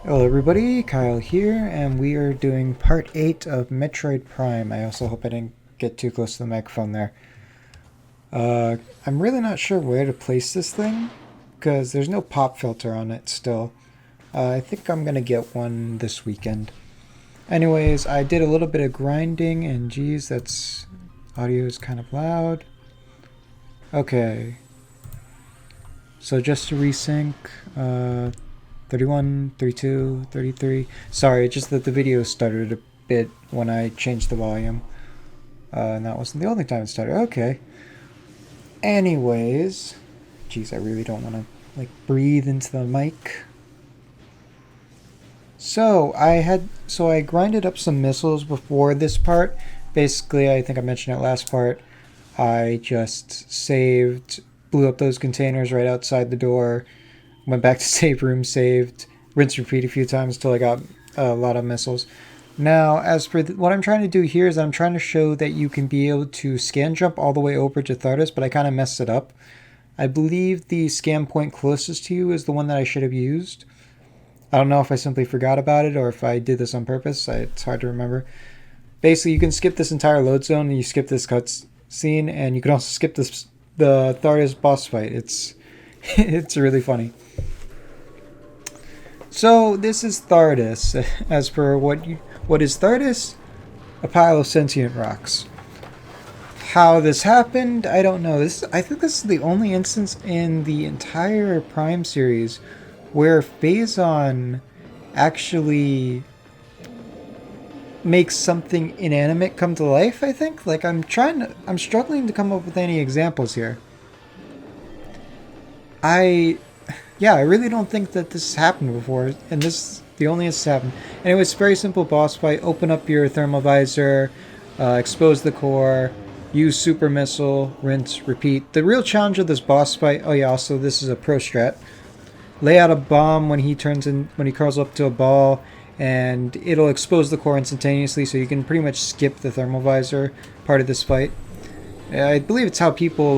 Hello everybody, Kyle here, and we are doing part 8 of Metroid Prime. I also hope I didn't get too close to the microphone there. I'm really not sure where to place this thing, because there's no pop filter on it still. I think I'm going to get one this weekend. Anyways, I did a little bit of grinding, and geez, that's... audio is kind of loud. Okay. So just to resync, 31, 32, 33. Sorry, just that the video stuttered a bit when I changed the volume. And that wasn't the only time it stuttered. Okay. Anyways. Jeez, I really don't want to, breathe into the mic. So, I grinded up some missiles before this part. Basically, I think I mentioned it last part. I just saved, blew up those containers right outside the door, went back to save room, saved, rinse repeat a few times until I got a lot of missiles. Now, as for what I'm trying to do here is I'm trying to show that you can be able to scan jump all the way over to Thardus, but I kind of messed it up. I believe the scan point closest to you is the one that I should have used. I don't know if I simply forgot about it or if I did this on purpose. It's hard to remember. Basically, you can skip this entire load zone and you skip this cutscene, and you can also skip the Thardus boss fight. It's it's really funny. So this is Thardus. As per what is Thardus? A pile of sentient rocks. How this happened, I don't know. I think this is the only instance in the entire Prime series where Phazon actually makes something inanimate come to life. I think. I'm struggling to come up with any examples here. I really don't think that this has happened before, and this is the only instance happened. Anyway, it's a very simple boss fight. Open up your thermal visor, expose the core, use super missile, rinse, repeat. The real challenge of this boss fight. Oh yeah, also this is a pro strat. Lay out a bomb when he curls up to a ball, and it'll expose the core instantaneously. So you can pretty much skip the thermal visor part of this fight. I believe it's how people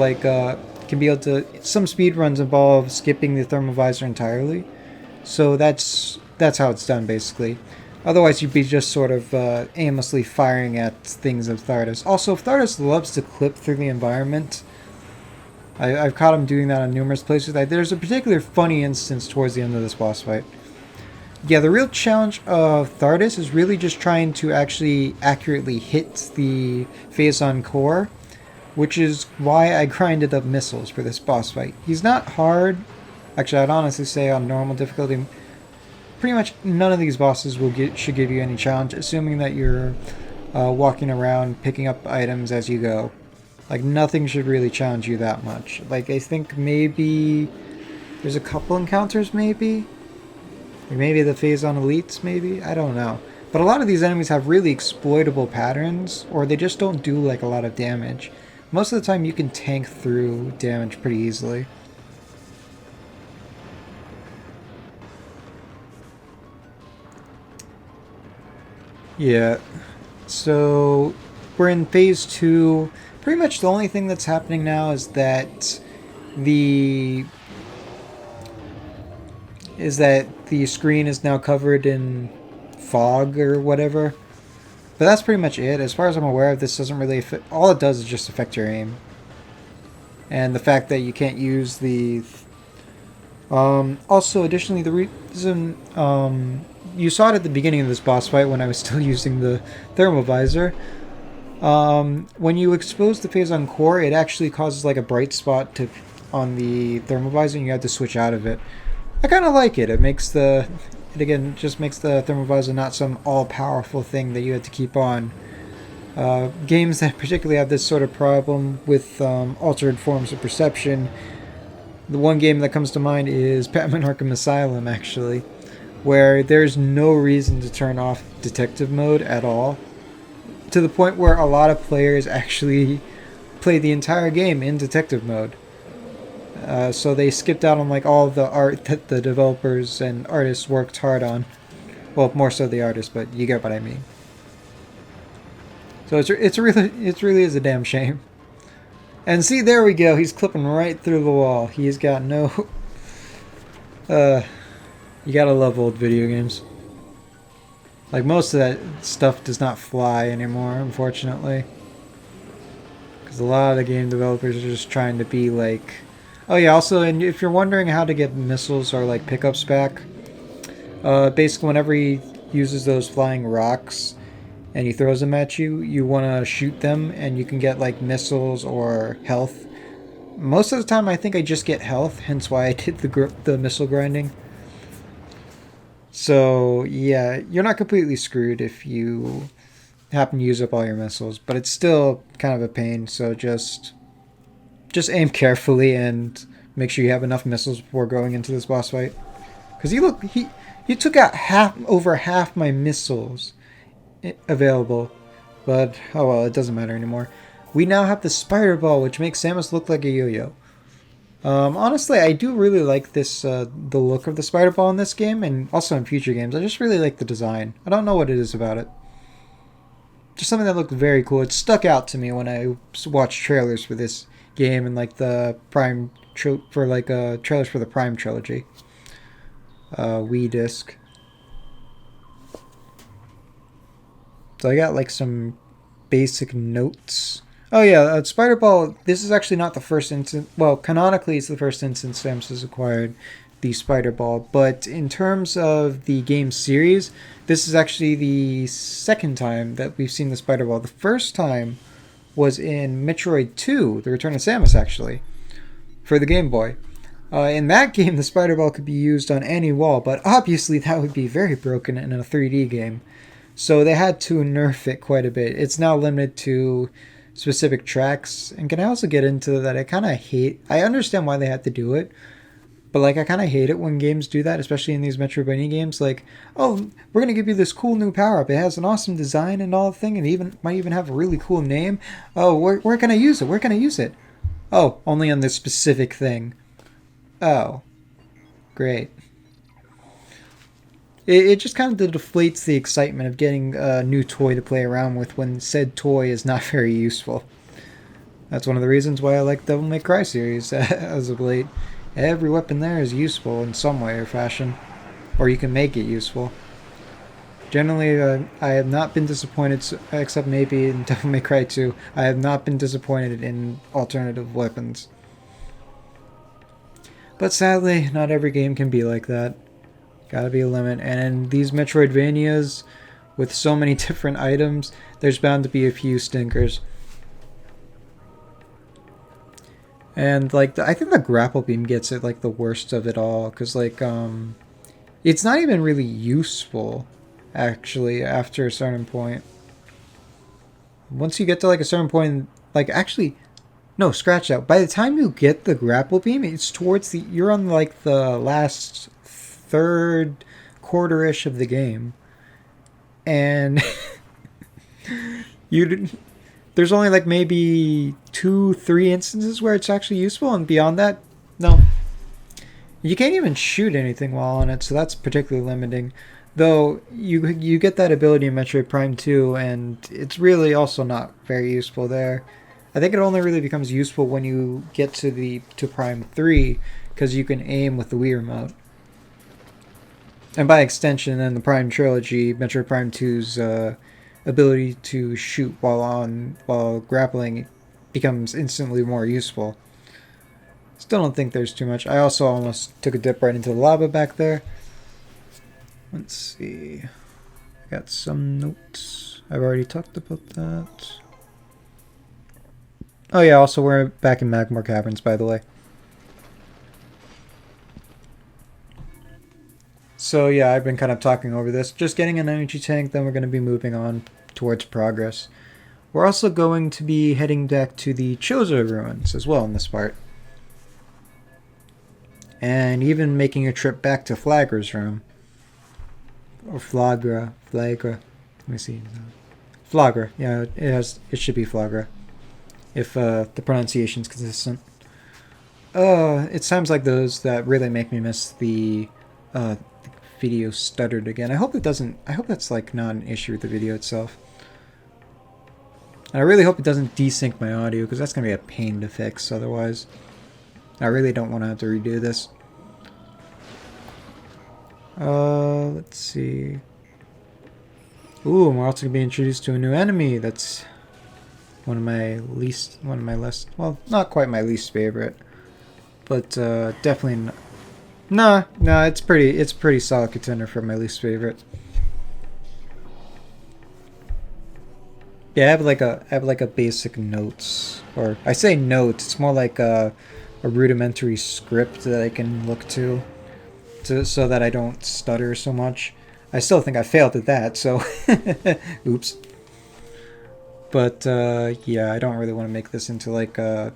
can be able to. Some speed runs involve skipping the thermal visor entirely, so that's how it's done basically. Otherwise, you'd be just sort of aimlessly firing at things of Thardus. Also, Thardus loves to clip through the environment. I've caught him doing that on numerous places. There's a particular funny instance towards the end of this boss fight. Yeah, the real challenge of Thardus is really just trying to actually accurately hit the Phazon core, which is why I grinded up missiles for this boss fight. He's not hard. Actually, I'd honestly say on normal difficulty, pretty much none of these bosses should give you any challenge, assuming that you're walking around picking up items as you go. Nothing should really challenge you that much. I think maybe there's a couple encounters, maybe maybe the Phazon elites, maybe, I don't know. But a lot of these enemies have really exploitable patterns, or they just don't do a lot of damage. Most of the time you can tank through damage pretty easily. Yeah, so we're in phase 2. Pretty much the only thing that's happening now is that the screen is now covered in fog or whatever. But that's pretty much it. As far as I'm aware, this doesn't really affect... All it does is just affect your aim. And the fact that you can't use the... also, additionally, the reason... you saw it at the beginning of this boss fight when I was still using the thermal visor. When you expose the Phazon core, it actually causes a bright spot on the thermal visor, and you have to switch out of it. I kind of like it. It makes it again just makes the thermal visor not some all-powerful thing that you had to keep on. Games that particularly have this sort of problem with altered forms of perception. The one game that comes to mind is Batman Arkham Asylum, actually, where there's no reason to turn off detective mode at all, to the point where a lot of players actually play the entire game in detective mode. So they skipped out on all the art that the developers and artists worked hard on. Well, more so the artists, but you get what I mean. So it really is a damn shame. And see, there we go. He's clipping right through the wall. He's got no You gotta love old video games. Like, most of that stuff does not fly anymore, unfortunately. Because a lot of the game developers are just trying to be like... Oh yeah, also, and if you're wondering how to get missiles or like pickups back, basically whenever he uses those flying rocks and he throws them at you, you want to shoot them and you can get like missiles or health. Most of the time I think I just get health, hence why I did the missile grinding. So yeah, you're not completely screwed if you happen to use up all your missiles, but it's still kind of a pain, so just aim carefully and make sure you have enough missiles before going into this boss fight. Because he took out over half my missiles available, but oh well, it doesn't matter anymore. We now have the spider ball, which makes Samus look like a yo-yo. Honestly, I do really like this the look of the spider ball in this game, and also in future games. I just really like the design. I don't know what it is about it. Just something that looked very cool. It stuck out to me when I watched trailers for this game and like the Prime trailers for the Prime trilogy. Wii disc. So I got like some basic notes. Oh yeah, Spider Ball. This is actually not the first instance. Well, canonically, it's the first instance Samus has acquired the Spider Ball. But in terms of the game series, this is actually the second time that we've seen the Spider Ball. The first time was in Metroid 2, The Return of Samus, actually, for the Game Boy. In that game, the Spider Ball could be used on any wall, but obviously that would be very broken in a 3D game. So they had to nerf it quite a bit. It's now limited to specific tracks, and can I also get into that? I understand why they had to do it, but like I kind of hate it when games do that, especially in these Metroidvania games. Like, oh, we're gonna give you this cool new power up. It has an awesome design and all the thing, and even might even have a really cool name. Oh, where can I use it? Where can I use it? Oh, only on this specific thing. Oh, great. It just kind of deflates the excitement of getting a new toy to play around with when said toy is not very useful. That's one of the reasons why I like Devil May Cry series as of late. Every weapon there is useful in some way or fashion, or you can make it useful. Generally, I have not been disappointed, except maybe in Devil May Cry 2, I have not been disappointed in alternative weapons. But sadly, not every game can be like that. Gotta be a limit. And in these Metroidvanias, with so many different items, there's bound to be a few stinkers. And like, I think the grapple beam gets it like the worst of it all, because like, it's not even really useful, actually, after a certain point. Once you get to like a certain point, like actually, no, scratch that. By the time you get the grapple beam, it's towards you're on like the last third quarter-ish of the game, and there's only like maybe 2-3 instances where it's actually useful, and beyond that, no. You can't even shoot anything while on it, so that's particularly limiting. Though you get that ability in Metroid Prime 2, and it's really also not very useful there. I think it only really becomes useful when you get to Prime 3, because you can aim with the Wii remote. And by extension, in the Prime trilogy, Metroid Prime 2's ability to shoot while grappling becomes instantly more useful. Still don't think there's too much. I also almost took a dip right into the lava back there. Let's see. I got some notes. I've already talked about that. Oh yeah, also we're back in Magmore Caverns, by the way. So yeah, I've been kind of talking over this. Just getting an energy tank, then we're going to be moving on towards progress. We're also going to be heading back to the Chozo ruins as well in this part. And even making a trip back to Flagra's room. Or Flagra. Let me see. Flagra. Yeah, it should be Flagra. If the pronunciation's consistent. It's times like those that really make me miss the video stuttered again. I hope that's like not an issue with the video itself. And I really hope it doesn't desync my audio, because that's going to be a pain to fix otherwise. I really don't want to have to redo this. Let's see. Ooh, we're also gonna be introduced to a new enemy. That's one of my less, well, not quite my least favorite, but definitely no, it's pretty solid contender for my least favorite. Yeah, I have like a basic notes, or I say notes. It's more like a rudimentary script that I can look to so that I don't stutter so much. I still think I failed at that, so oops. But yeah, I don't really want to make this into like a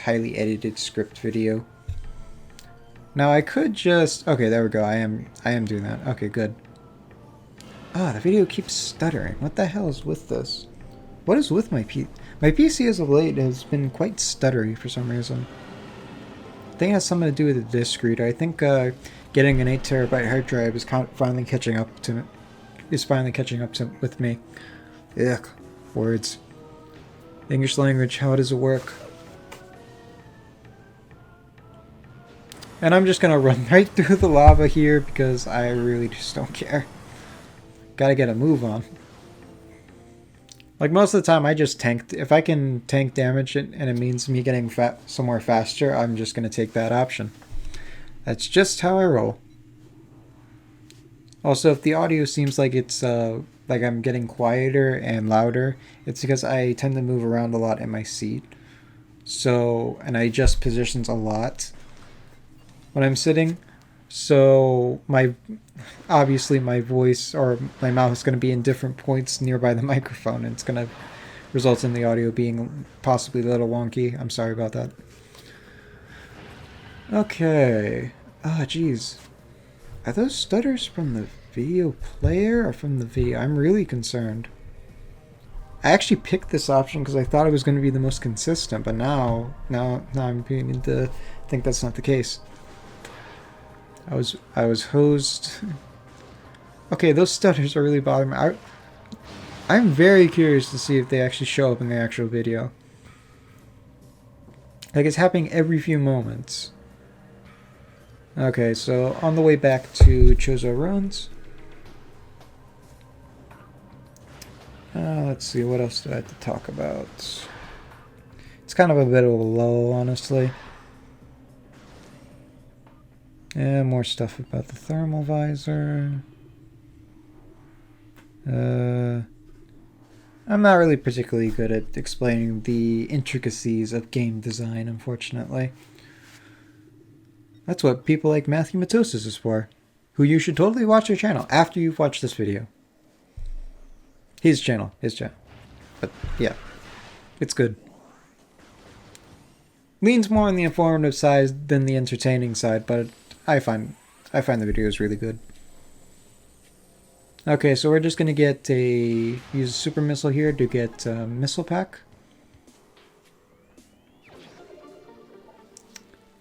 highly edited script video. Now I could just, okay, there we go. I am doing that. Okay, good. Ah, the video keeps stuttering. What the hell is with this? What is with my PC? My PC as of late has been quite stuttery for some reason. I think it has something to do with the disk reader. I think getting an 8 TB hard drive is finally catching up to me. With me. Ugh, words. English language. How does it work? And I'm just gonna run right through the lava here because I really just don't care. Gotta get a move on. Like most of the time, I just tank. If I can tank damage and it means me getting somewhere faster, I'm just gonna take that option. That's just how I roll. Also, if the audio seems like it's like I'm getting quieter and louder, it's because I tend to move around a lot in my seat. So, and I adjust positions a lot when I'm sitting. So obviously my voice or my mouth is going to be in different points nearby the microphone, and it's going to result in the audio being possibly a little wonky. I'm sorry about that. Okay. Ah, geez. Are those stutters from the video player or from the video? I'm really concerned. I actually picked this option because I thought it was going to be the most consistent, but now I'm beginning to think that's not the case. I was hosed. Okay, those stutters are really bothering me. I'm very curious to see if they actually show up in the actual video. Like, it's happening every few moments. Okay, so on the way back to Chozo Ruins. Let's see, what else do I have to talk about? It's kind of a bit of a lull, honestly. Yeah, more stuff about the thermal visor. I'm not really particularly good at explaining the intricacies of game design, unfortunately. That's what people like Matthew Matosis is for, who you should totally watch their channel after you've watched this video. His channel. But yeah, it's good. Leans more on the informative side than the entertaining side, but I find the videos really good. Okay, so we're just gonna use a super missile here to get missile pack.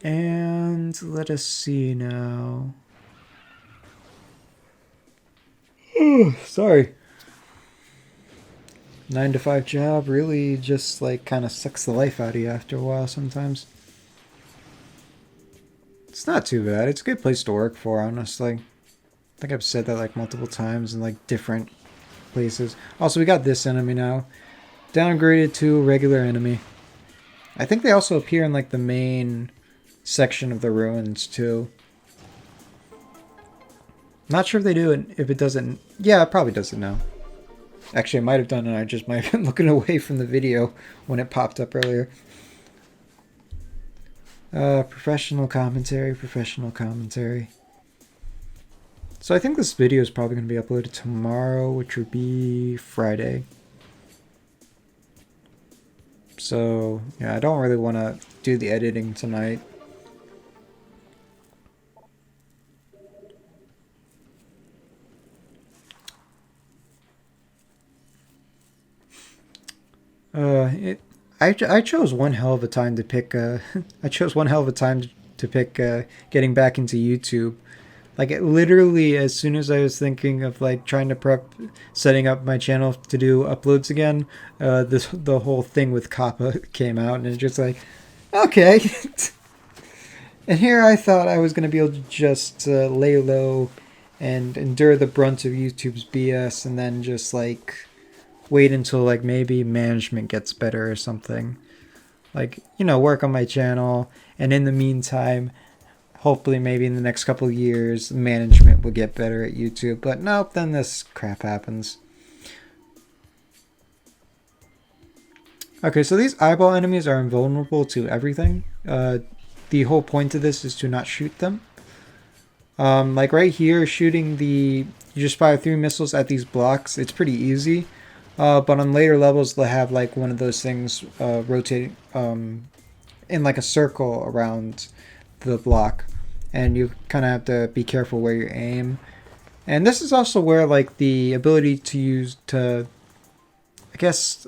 And let us see now. Oh, sorry. 9 to 5 job really just like kind of sucks the life out of you after a while sometimes. It's not too bad. It's a good place to work for, honestly. I think I've said that like multiple times in like different places. Also, we got this enemy now. Downgraded to a regular enemy. I think they also appear in like the main section of the ruins too. Not sure if they do it, if it doesn't. Yeah, it probably does it now. Actually, I might have done it. I just might have been looking away from the video when it popped up earlier. Professional commentary. So I think this video is probably going to be uploaded tomorrow, which would be Friday. So, yeah, I don't really want to do the editing tonight. I chose one hell of a time to pick. I chose one hell of a time to pick getting back into YouTube. Like literally, as soon as I was thinking of like trying to prep setting up my channel to do uploads again, the whole thing with Kappa came out, and it's just like, okay. And here I thought I was gonna be able to just lay low and endure the brunt of YouTube's BS, and then just like wait until like maybe management gets better or something. Like, you know, work on my channel, and in the meantime, hopefully maybe in the next couple of years, management will get better at YouTube. But nope, then this crap happens. Okay, so these eyeball enemies are invulnerable to everything. The whole point of this is to not shoot them. Like right here, shooting the... You just fire 3 missiles at these blocks. It's pretty easy. But on later levels, they'll have like one of those things rotating in like a circle around the block. And you kind of have to be careful where you aim. And this is also where like the ability to use to, I guess,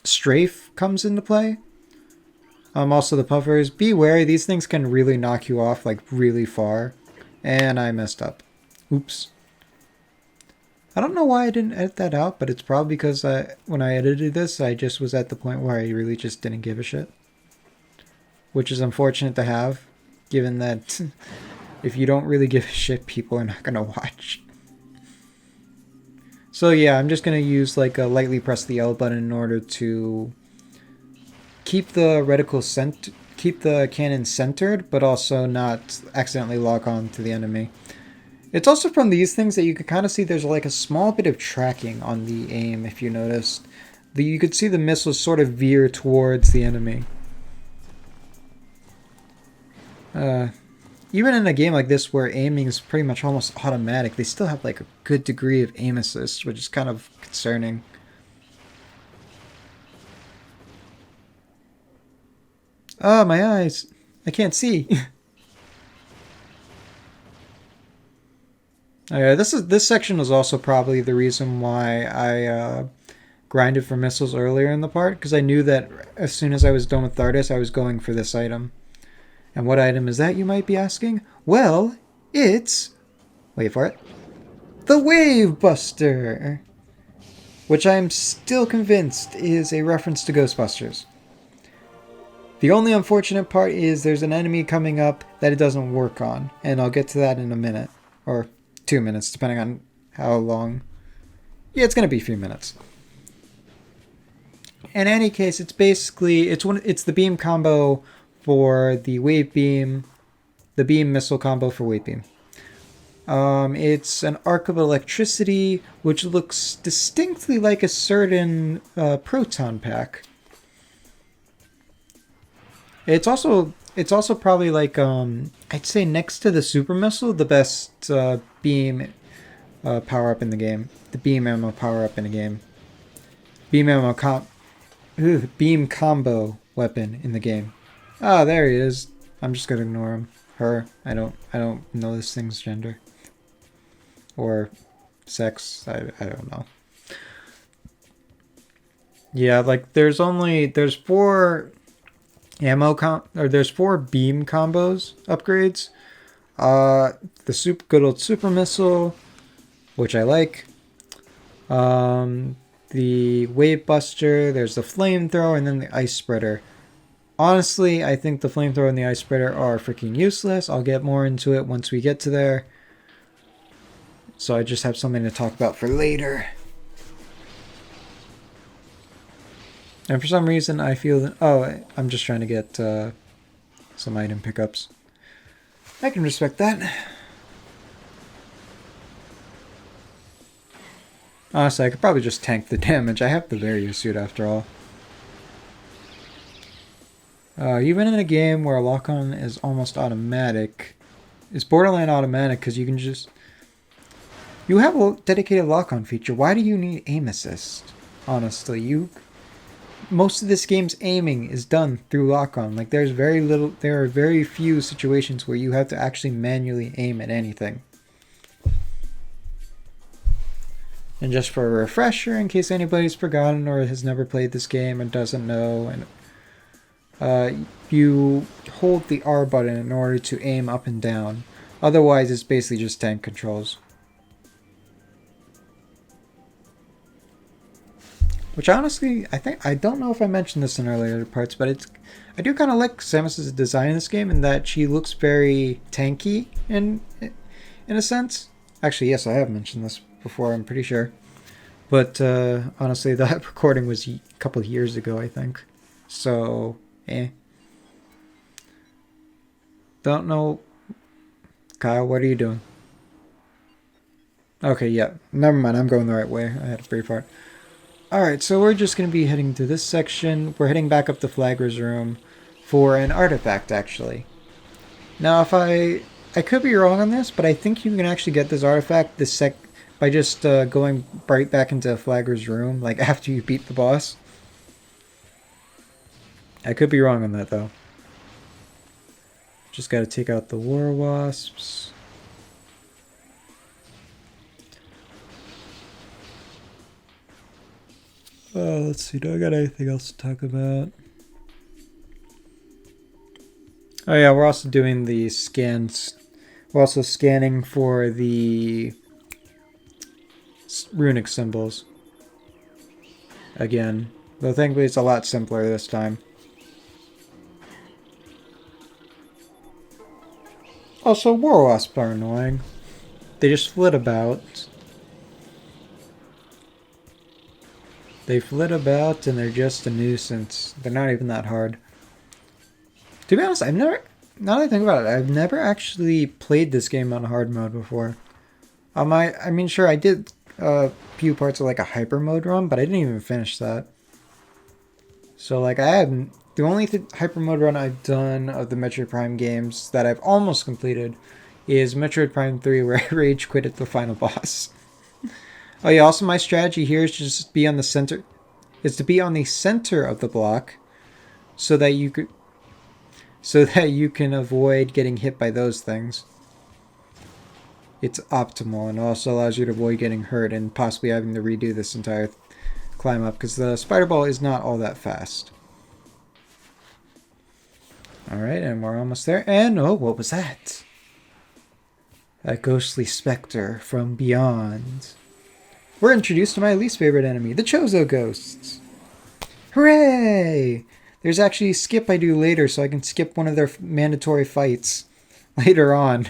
strafe comes into play. Also the puffers. Be wary, these things can really knock you off like really far. And I messed up. Oops. I don't know why I didn't edit that out, but it's probably because when I edited this, I just was at the point where I really just didn't give a shit. Which is unfortunate to have, given that if you don't really give a shit, people are not going to watch. So yeah, I'm just going to use like a lightly press the L button in order to keep the reticle keep the cannon centered, but also not accidentally lock on to the enemy. It's also from these things that you can kind of see there's like a small bit of tracking on the aim, if you noticed. You could see the missiles sort of veer towards the enemy. Even in a game like this where aiming is pretty much almost automatic, they still have like a good degree of aim assist, which is kind of concerning. Oh, my eyes. I can't see. Okay, this section was also probably the reason why I grinded for missiles earlier in the part, because I knew that as soon as I was done with Thardus, I was going for this item. And what item is that, you might be asking? Well, it's... Wait for it. The Wave Buster! Which I'm still convinced is a reference to Ghostbusters. The only unfortunate part is there's an enemy coming up that it doesn't work on, and I'll get to that in a minute. Or 2 minutes, depending on how long. Yeah, it's going to be a few minutes. In any case, it's basically... It's the beam combo for the wave beam, the beam missile combo for wave beam. It's an arc of electricity, which looks distinctly like a certain proton pack. It's also probably like I'd say next to the super missile, the best beam power up in the game. The beam ammo power up in the game. Beam combo weapon in the game. Ah, there he is. I'm just gonna ignore him. Her. I don't know this thing's gender. Or sex. I don't know. Yeah, like there's 4 there's 4 beam combos upgrades. The good old super missile, which I like. The wave buster, there's the flamethrower, and then the ice spreader. Honestly, I think the flamethrower and the ice spreader are freaking useless. I'll get more into it once we get to there. So I just have something to talk about for later. And for some reason I feel that... Oh, I'm just trying to get some item pickups. I can respect that. Honestly, I could probably just tank the damage. I have the barrier suit after all. Even in a game where a lock-on is almost automatic, it's borderline automatic because you can just... You have a dedicated lock-on feature. Why do you need aim assist? Honestly, most of this game's aiming is done through lock-on. Like there are very few situations where you have to actually manually aim at anything. And just for a refresher, in case anybody's forgotten or has never played this game and doesn't know, and you hold the R button in order to aim up and down. Otherwise, it's basically just tank controls. Which honestly, I don't know if I mentioned this in earlier parts, but I do kind of like Samus's design in this game in that she looks very tanky in a sense. Actually, yes, I have mentioned this before, I'm pretty sure. But honestly, that recording was a couple of years ago, I think. So, eh. Don't know. Kyle, what are you doing? Okay, yeah. Never mind, I'm going the right way. I had a brief part. Alright, so we're just going to be heading to this section. We're heading back up to Flagger's room for an artifact, actually. Now, if I could be wrong on this, but I think you can actually get this artifact by just going right back into Flagger's room, like after you beat the boss. I could be wrong on that, though. Just gotta take out the war wasps. Let's see, do I got anything else to talk about? Oh yeah, we're also doing the scans. We're also scanning for the runic symbols. Again. Though thankfully it's a lot simpler this time. Also, war wasps are annoying. They just flit about. They flit about and they're just a nuisance. They're not even that hard. To be honest, now that I think about it, I've never actually played this game on hard mode before. I mean, sure, I did a few parts of like a hyper mode run, but I didn't even finish that. So like the only hyper mode run I've done of the Metroid Prime games that I've almost completed is Metroid Prime 3, where I rage quit at the final boss. Oh yeah, also my strategy here is just be on the center, is to be on the center of the block, so that you can avoid getting hit by those things. It's optimal and also allows you to avoid getting hurt and possibly having to redo this entire climb up, because the spider ball is not all that fast. Alright, and we're almost there. And oh, what was that? A ghostly specter from beyond. We're introduced to my least favorite enemy, the Chozo ghosts. Hooray! There's actually a skip I do later, so I can skip one of their mandatory fights later on.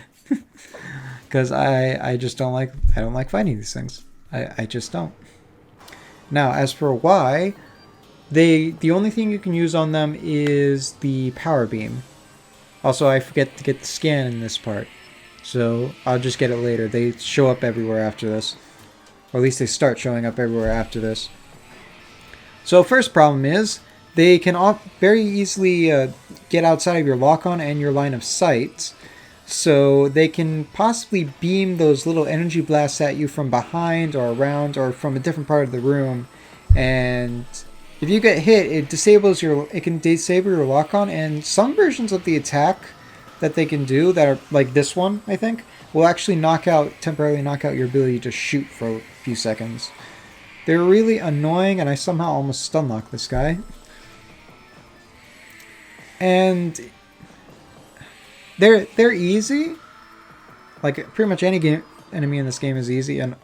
Because I just don't like fighting these things. I just don't. Now, as for why, the only thing you can use on them is the power beam. Also, I forget to get the scan in this part, so I'll just get it later. They show up everywhere after this. Or at least they start showing up everywhere after this. So first problem is, they can very easily get outside of your lock-on and your line of sight. So they can possibly beam those little energy blasts at you from behind or around or from a different part of the room. And if you get hit, it can disable your lock-on, and some versions of the attack that they can do that are like this one, I think, will actually temporarily knock out your ability to shoot for a few seconds. They're really annoying, and I somehow almost stun-locked this guy. And they're easy. Like pretty much any enemy in this game is easy, and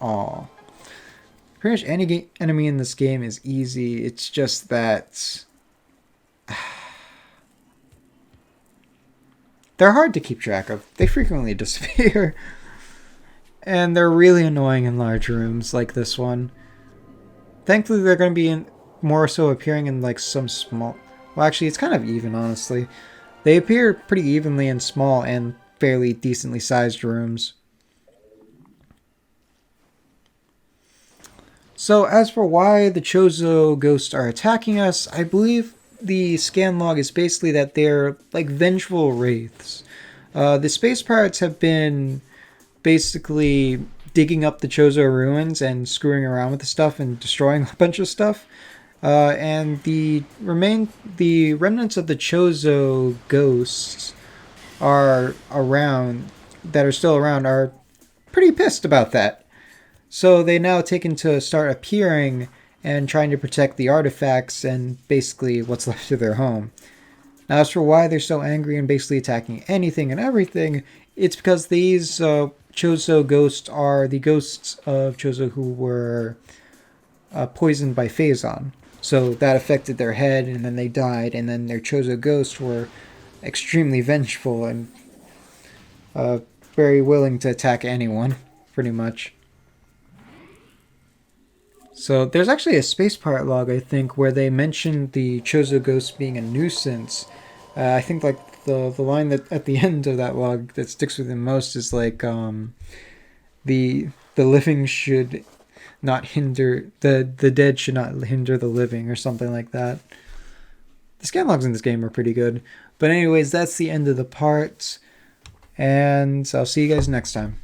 pretty much any enemy in this game is easy. It's just that they're hard to keep track of. They frequently disappear. And they're really annoying in large rooms like this one. Thankfully, they're going to be more so appearing in like some small... Well, actually, it's kind of even, honestly. They appear pretty evenly in small and fairly decently sized rooms. So, as for why the Chozo ghosts are attacking us, I believe the scan log is basically that they're like vengeful wraiths. The space pirates have been basically digging up the Chozo ruins and screwing around with the stuff and destroying a bunch of stuff. And the remnants of the Chozo ghosts are still around, are pretty pissed about that. So they now taken to start appearing and trying to protect the artifacts and basically what's left of their home. Now, as for why they're so angry and basically attacking anything and everything, it's because these Chozo ghosts are the ghosts of Chozo who were poisoned by Phazon. So that affected their head, and then they died, and then their Chozo ghosts were extremely vengeful and very willing to attack anyone pretty much. So there's actually a space pirate log, I think, where they mentioned the Chozo ghost being a nuisance. I think like the line that at the end of that log that sticks with him most is like the living should not hinder the dead should not hinder the living or something like that. The scan logs in this game are pretty good. But anyways, that's the end of the part, and I'll see you guys next time.